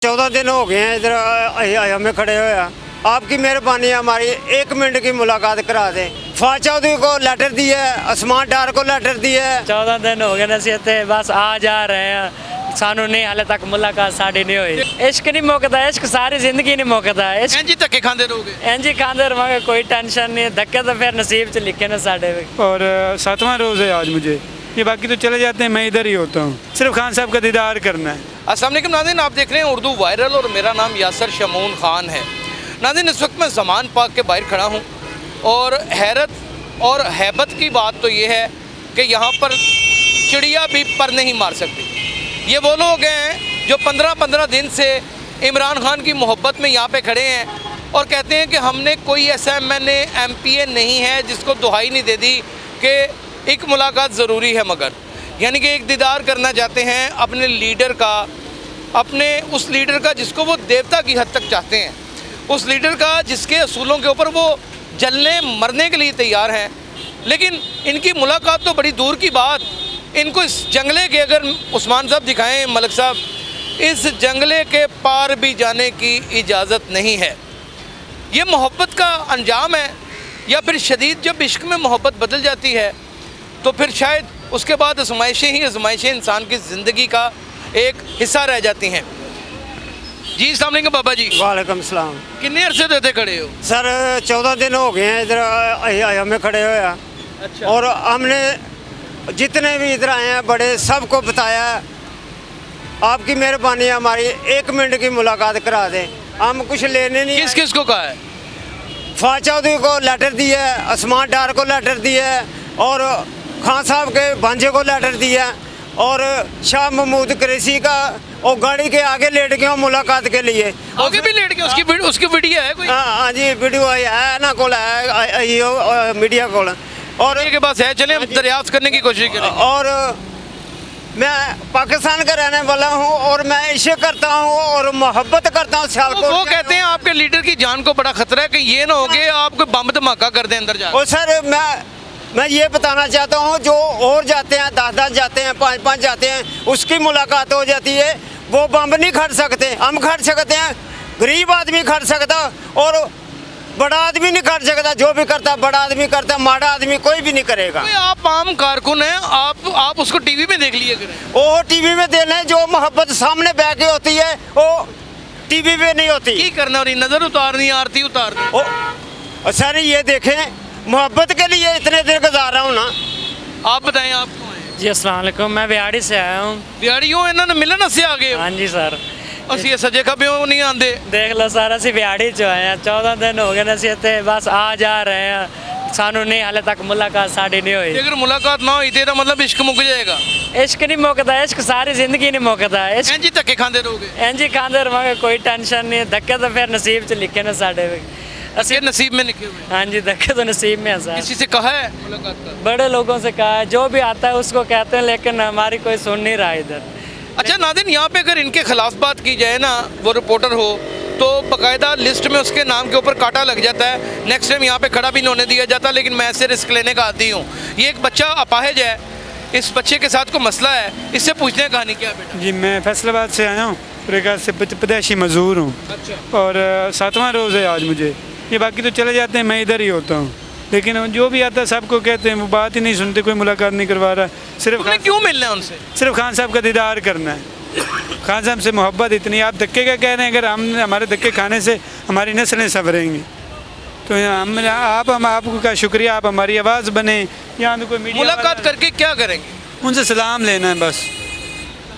14 दिन हो गए हैं इधर हमें खड़े हुए हैं। आपकी मेहरबानी है, हमारी 1 मिनट की मुलाकात करा दें। फवाद चौधरी को लेटर दी है, आसमान डार को लेटर दी है। 14 दिन हो गए नसीहते बस आ जा रहे हैं, सानू नहीं हाले तक मुलाकात साड़ी नहीं हुई। इश्क नहीं मुकदा, इश्क सारी जिंदगी नहीं मुकदा। इंजी धक्के खांदे रहोगे? इंजी खांदे रहोगे, कोई टेंशन नहीं। धक्के तो फिर नसीब च लिखे ना साढ़े। और 7वां रोज़ है आज मुझे, ये बाकी तो चले जाते हैं, मैं इधर ही होता हूँ। सिर्फ खान साहब का दीदार करना है। अस्सलाम वालेकुम नाज़रीन, आप देख रहे हैं उर्दू वायरल और मेरा नाम यासर शमून खान है। नाज़रीन, इस वक्त मैं ज़मान पाक के बाहर खड़ा हूँ और हैरत और हैबत की बात तो ये है कि यहाँ पर चिड़िया भी पर नहीं मार सकती। ये वो लोग हैं जो 15-15 दिन से इमरान खान की मोहब्बत में यहाँ पे खड़े हैं और कहते हैं कि हमने कोई ऐसा MNA MPA नहीं है जिसको दुहाई नहीं दे दी कि एक मुलाकात ज़रूरी है, मगर यानी कि एक दीदार करना चाहते हैं अपने लीडर का, अपने उस लीडर का जिसको वो देवता की हद तक चाहते हैं, उस लीडर का जिसके असूलों के ऊपर वो जलने मरने के लिए तैयार हैं। लेकिन इनकी मुलाकात तो बड़ी दूर की बात, इनको इस जंगले के अगर उस्मान साहब दिखाएं, मलिक साहब, इस जंगले के पार भी जाने की इजाज़त नहीं है। ये मोहब्बत का अंजाम है, या फिर शदीद जब इश्क में मोहब्बत बदल जाती है तो फिर शायद उसके बाद आजमाइशें ही आजमाइशें इंसान की ज़िंदगी का एक हिस्सा रह जाती हैं। जी अस्सलाम वालेकुम बाबा जी। वालेकुम सलाम। कितने अरसे से थे खड़े हो? सर 14 दिन हो गए हैं इधर हमें खड़े हुए हैं। अच्छा। और हमने जितने भी इधर आए हैं बड़े सबको बताया है। आपकी मेहरबानी है, हमारी 1 मिनट की मुलाकात करा दें। हम कुछ लेने नहीं किस किस को कहा है? फवाद चौधरी को लेटर दी है, आसमान डार को लेटर दी है, और खान साहब के भांजे को लेटर दिया, और शाह महमूद कुरैशी का और गाड़ी के आगे लेट गया मुलाकात के लिए। आगे भी लेट गए? उसकी वीडियो है कोई? हाँ जी, वीडियो है ना कोल है मीडिया कोल, और के पास है। चले हम दरियाफ्त करने की कोशिश करें। और मैं पाकिस्तान का रहने वाला हूँ और मैं इश्क करता हूँ और मोहब्बत करता हूँ सियालकोट। वो कहते हैं आपके लीडर की जान को बड़ा खतरा है कि ये ना हो कि आपको बम धमाका कर दे अंदर जा। और सर मैं ये बताना चाहता हूँ, जो और जाते हैं 10-10 जाते हैं, 5-5 जाते हैं, उसकी मुलाकात हो जाती है। वो बम नहीं खड़ सकते, हम खड़ सकते हैं। गरीब आदमी खड़ सकता और बड़ा आदमी नहीं कर सकता। जो भी करता बड़ा आदमी करता, माड़ा आदमी कोई भी नहीं करेगा। आप आम कारकुन हैं, आप उसको टीवी में देख लिया करें। वो टीवी में देने, जो मोहब्बत सामने बैठ के होती है वो टीवी पे नहीं होती। की करना, और नजर उतारनी, आरती उतारनी। ओ सर ये देखें, मोहब्बत के लिए इतने देर गुजार रहा हूँ ना। आप बताएं, आप क्यों आए? जी अस्सलाम वालेकुम, मैं बिहाड़ी से आया हूँ। बिहाड़ियों इन्होंने मिलन से आ गए? हाँ जी सर। ਅਸੀਂ ਸੱਜੇ ਖੱਬੇ ਨਹੀਂ ਆਂਦੇ। देख लो सर, ਅਸੀਂ बिहाड़ी चो आए हैं। 14 दिन हो गए नसीहते बस आ जा रहे हैं, सानू नहीं हाले तक मुलाकात साड़ी नहीं हुई। अगर मुलाकात ना हुई तो मतलब इश्क मुक जाएगा? इश्क नहीं मुकदा, इश्क सारी जिंदगी नहीं मुकदा। इश्क इंजी धक्के खांदे रहोगे? इंजी खांदे रहोगे, कोई टेंशन नहीं। धक्के तो फिर नसीब च लिखे ना साढ़े। असि नसीब में लिखे हुए? हाँ जी, धक्के तो नसीब में है सर। किसी से कहा है मुलाकात का? बड़े लोगों से कहा है, जो भी आता है उसको कहते हैं, लेकिन हमारी कोई सुन नहीं रहा इधर। अच्छा नाज़रीन, यहाँ पे अगर इनके खिलाफ बात की जाए ना, वो रिपोर्टर हो तो बाकायदा लिस्ट में उसके नाम के ऊपर कांटा लग जाता है। नेक्स्ट टाइम यहाँ पे खड़ा भी नहीं होने दिया जाता। लेकिन मैं ऐसे रिस्क लेने का आदी हूँ। ये एक बच्चा अपाहिज है, इस बच्चे के साथ कोई मसला है, इससे पूछते हैं कहानी क्या बेटा? जी मैं फैसलाबाद से आया हूँ, रिकाज से पैदाइशी मजदूर हूँ। अच्छा। और 7वां रोज़ है आज मुझे, ये बाकी तो चले जाते हैं, मैं इधर ही होता हूँ। लेकिन जो भी आता है सबको कहते हैं, वो बात ही नहीं सुनते, कोई मुलाकात नहीं करवा रहा। सिर्फ क्यों मिलना है उनसे? सिर्फ खान साहब का दीदार करना है। खान साहब से मोहब्बत इतनी। आप धक्के का कह रहे हैं, अगर हमारे धक्के खाने से हमारी नस्लें संवरेंगी तो हम आपका शुक्रिया, आप हमारी आवाज़ बने। यहाँ तो कोई मीडिया मुलाकात करके क्या करेंगे? उनसे सलाम लेना है बस।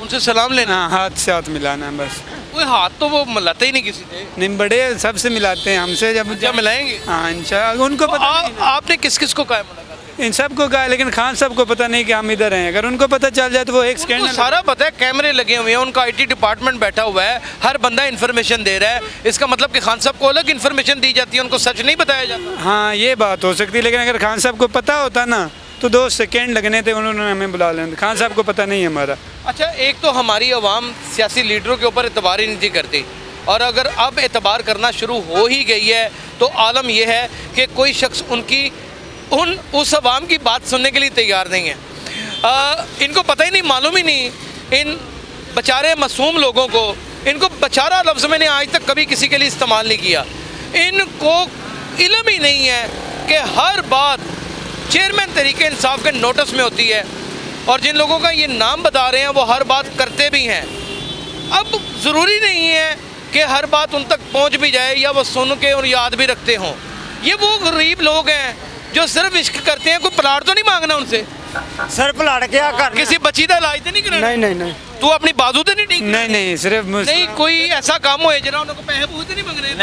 उनसे सलाम लेना? हाँ, हाथ से हाथ मिलाना है बस। कोई हाथ तो वो मिलाते ही नहीं किसी से। नहीं, बड़े सबसे मिलाते हैं, हमसे जब मिलाएंगे? हाँ इंशाल्लाह। उनको पता नहीं ना। आपने किस किस को कहा है मुलाकात करके? इन सबको कहा, लेकिन खान साहब को पता नहीं कि हम इधर हैं। अगर उनको पता चल जाए तो वो एक उनको स्कैंडल। सारा पता है, कैमरे लगे हुए हैं, उनका IT डिपार्टमेंट बैठा हुआ है, हर बंदा इन्फॉर्मेशन दे रहा है। इसका मतलब कि खान साहब को अलग इन्फॉर्मेशन दी जाती है, उनको सच नहीं बताया जाता। हाँ ये बात हो सकती है, लेकिन अगर खान साहब को पता होता ना तो 2 सेकेंड लगने थे, उन्होंने हमें बुला लेना। खान साहब को पता नहीं है हमारा। अच्छा, एक तो हमारी आवाम सियासी लीडरों के ऊपर एतबार ही नहीं थी करती, और अगर अब एतबार करना शुरू हो ही गई है तो आलम यह है कि कोई शख्स उस आवाम की बात सुनने के लिए तैयार नहीं है। इनको पता ही नहीं, मालूम ही नहीं इन बेचारे मासूम लोगों को इनको बेचारा लफ्ज़ मैंने आज तक कभी किसी के लिए इस्तेमाल नहीं किया। इनको इल्म ही नहीं है कि हर बात चेयरमैन तहरीक इंसाफ के नोटिस में होती है, और जिन लोगों का ये नाम बता रहे हैं वो हर बात करते भी हैं। अब ज़रूरी नहीं है कि हर बात उन तक पहुंच भी जाए या वो सुन के और याद भी रखते हों। ये वो गरीब लोग हैं जो सिर्फ इश्क करते हैं। कोई प्लाट तो नहीं मांगना उनसे, सर भलाड़ क्या कर किसी बच्ची का इलाज तो नहीं कराना, नहीं नहीं तू अपनी बाजू तो नहीं ठीक नहीं नहीं सिर्फ नहीं कोई ऐसा काम होए जरा उनको पैसे पूछते नहीं मंगने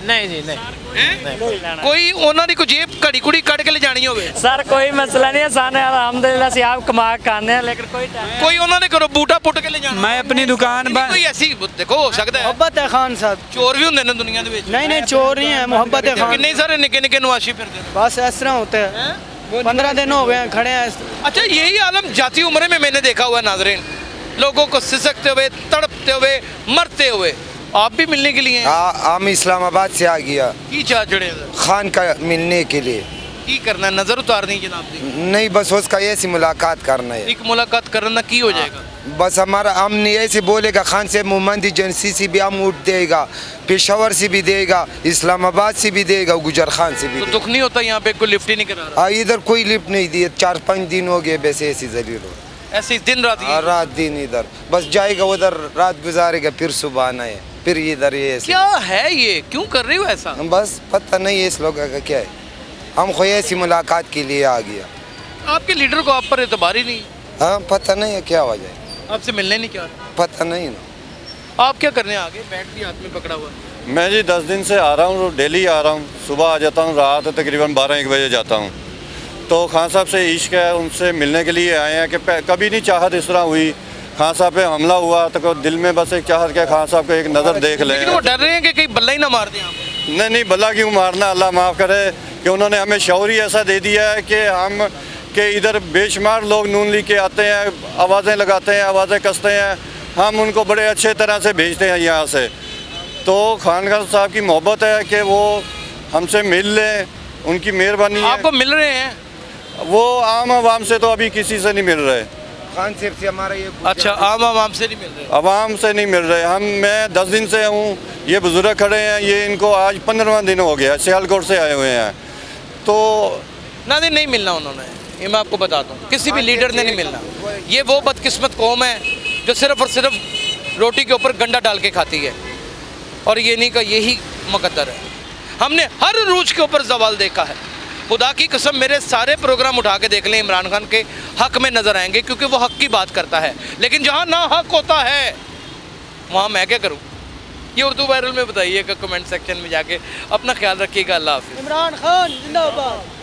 नहीं जी नहीं हैं? कोई उन्होंने कोई जेब घड़ी कुड़ी कट के ले जानी होवे, सर कोई मसला नहीं है, साने अलहमदुलिल्लाह से आप कमा के खाने हैं, लेकिन कोई कोई उन्होंने करो बूटा पुट के ले जाना। मैं अपनी दुकान बंद कोई ऐसी देखो हो सकता है मोहब्बत है खान साहब। चोर भी होंगे ना दुनिया दे विच। नहीं नहीं चोर नहीं है, मोहब्बत है खान। किन्ने सारे निके निके नवाशी फिरदे ने। बस इस तरह होता है। 15 दिन हो गए हैं खड़े हैं। अच्छा, यही आलम जाती उम्र में मैंने देखा हुआ है नाज़रीन, लोगों को सिसकते हुए, तड़पते हुए, मरते हुए। आप भी मिलने के लिए हैं? हम इस्लामाबाद से आ गया की चाह चढ़े खान का मिलने के लिए। की करना है? नजर उतारनी है जनाब जी। नहीं बस उसका ऐसी मुलाकात करना है। एक मुलाकात करना की हो जाएगा? बस हमारा हम ऐसे बोलेगा खान से मोहम्मद एजेंसी से भी हम उठ देगा, पेशावर से भी देगा, इस्लामाबाद से भी देगा, गुजर खान से भी तो देगा। दुख नहीं होता यहाँ पे कोई लिफ्ट ही नहीं करा रहा? इधर कोई लिफ्ट नहीं दिए, 4-5 दिन हो गए वैसे ऐसी जलील हो। ऐसे ही दिन रात ये? रात दिन इधर बस जाएगा, उधर रात गुजारेगा, फिर सुबह आना है, फिर इधर ये ऐसे। क्या है ये, क्यों कर रहे हो ऐसा? बस पता नहीं है इस लोगों का क्या है। हम कोई ऐसी मुलाकात के लिए आ गया। आपके लीडर को आप पर एतबार ही नहीं, हाँ पता नहीं है क्या वजह है, आपसे मिलने नहीं चाह रहे। पता नहीं ना। आप क्या करने आगे? बैग भी हाथ में पकड़ा हुआ। मैं जी 10 दिन से आ रहा हूँ, डेली आ रहा हूँ। सुबह आ जाता हूँ, रात तकरीबन 12-1 बजे जाता हूँ। तो खान साहब से इश्क है, उनसे मिलने के लिए आए हैं कि कभी नहीं चाहत इस तरह हुई। खान साहब पे हमला हुआ तो दिल में बस एक चाहत कि खान साहब को एक नज़र देख लें। लेकिन वो डर रहे हैं कि कहीं बल्ला ही ना मार दें आप। नहीं बल्ला क्यों मारना, अल्लाह माफ़ करे कि उन्होंने हमें शौरी ऐसा दे दिया है कि हम कि इधर बेशुमार लोग नून लीग के आते हैं, आवाज़ें लगाते हैं, आवाज़ें कसते हैं, हम उनको बड़े अच्छे तरह से भेजते हैं यहाँ से। तो खान साहब की मोहब्बत है कि वो हमसे मिल लें, उनकी मेहरबानी है। आपको मिल रहे हैं? वो आम आवाम से तो अभी किसी से नहीं मिल रहे। खान साहब से हमारा ये अच्छा, आम आवाम से नहीं मिल रहे? आवाम से नहीं मिल रहे। मैं 10 दिन से हूँ, ये बुज़ुर्ग खड़े हैं, ये इनको आज 15वां दिन हो गया, सियालकोट से आए हुए हैं। तो नाज़रीन नहीं मिलना उन्होंने, ये मैं आपको बताता हूँ, किसी भी लीडर ने नहीं मिलना। ये वो बदकिस्मत कौम है जो सिर्फ़ और सिर्फ रोटी के ऊपर गंडा डाल के खाती है, और ये नहीं का यही मुकद्दर है। हमने हर रूज के ऊपर सवाल देखा है। खुदा की कसम मेरे सारे प्रोग्राम उठा के देख लें, इमरान खान के हक में नज़र आएंगे, क्योंकि वो हक की बात करता है। लेकिन जहाँ ना हक होता है वहाँ मैं क्या करूँ? ये उर्दू वायरल में बताइएगा कमेंट सेक्शन में जाके। अपना ख्याल रखिएगा। अल्लाह हाफ़िज़। इमरान खान जिंदाबाद।